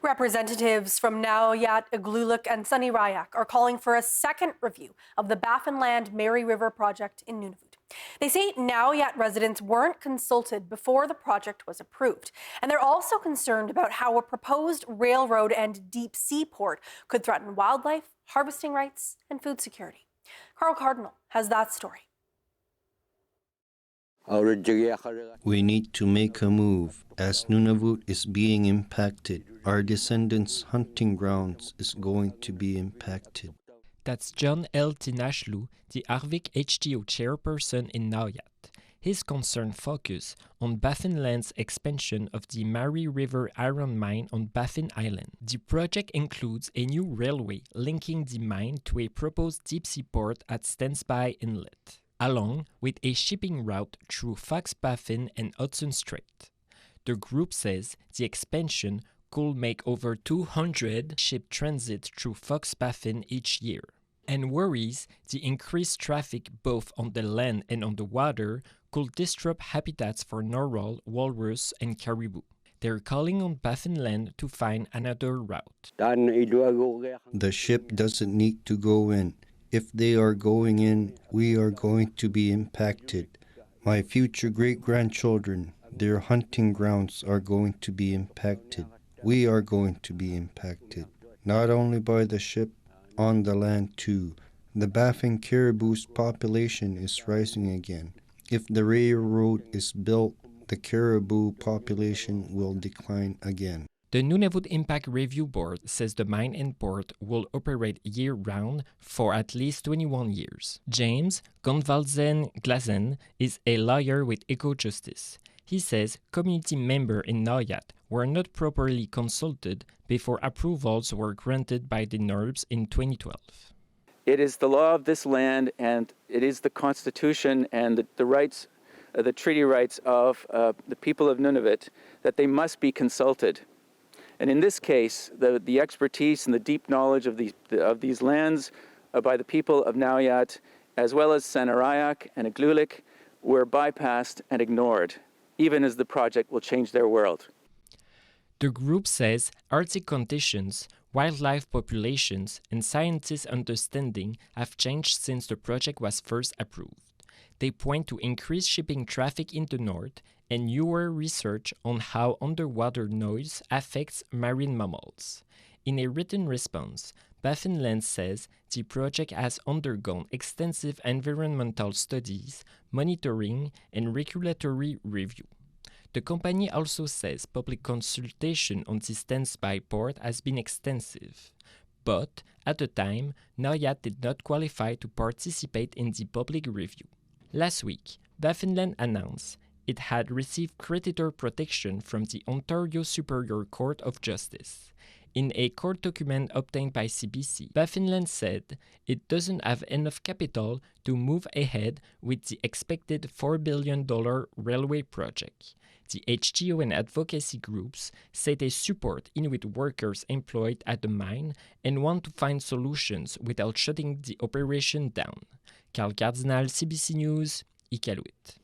Representatives from Naujaat, Igloolik, and Sunny Ryak are calling for a second review of the Baffinland Mary River project in Nunavut. They say Naujaat residents weren't consulted before the project was approved. And they're also concerned about how a proposed railroad and deep sea port could threaten wildlife, harvesting rights, and food security. Cardinal has that story. We need to make a move, as Nunavut is being impacted. Our descendants' hunting grounds is going to be impacted. That's John L. Tinashlu, the Arvik HTO chairperson in Naujaat. His concern focus on Baffinland's expansion of the Mary River iron mine on Baffin Island. The project includes a new railway linking the mine to a proposed deep-sea port at Stensby Inlet, along with a shipping route through Fox Baffin and Hudson Strait. The group says the expansion could make over 200 ship transit through Fox Baffin each year, and worries the increased traffic both on the land and on the water could disrupt habitats for narwhal, walrus, and caribou. They're calling on Baffinland to find another route. The ship doesn't need to go in. If they are going in, we are going to be impacted. My future great-grandchildren, their hunting grounds are going to be impacted. We are going to be impacted, not only by the ship, on the land too. The Baffin caribou's population is rising again. If the railroad is built, the caribou population will decline again. The Nunavut Impact Review Board says the mine and port will operate year-round for at least 21 years. James Gonvalzen-Glazen is a lawyer with EcoJustice. He says community members in Naujaat were not properly consulted before approvals were granted by the NERBs in 2012. It is the law of this land, and it is the Constitution and the rights, the treaty rights of the people of Nunavut, that they must be consulted. And in this case, the expertise and the deep knowledge of these lands by the people of Naujaat, as well as Sanarayak and Igloolik, were bypassed and ignored, even as the project will change their world. The group says Arctic conditions, wildlife populations, and scientists' understanding have changed since the project was first approved. They point to increased shipping traffic in the north and newer research on how underwater noise affects marine mammals. In a written response, Baffinland says the project has undergone extensive environmental studies, monitoring, and regulatory review. The company also says public consultation on the Stensby port has been extensive, but at the time, Naujaat did not qualify to participate in the public review. Last week, Baffinland announced it had received creditor protection from the Ontario Superior Court of Justice. In a court document obtained by CBC, Baffinland said it doesn't have enough capital to move ahead with the expected $4 billion railway project. The HTO and advocacy groups say they support Inuit workers employed at the mine and want to find solutions without shutting the operation down. Cardinal, CBC News, Iqaluit.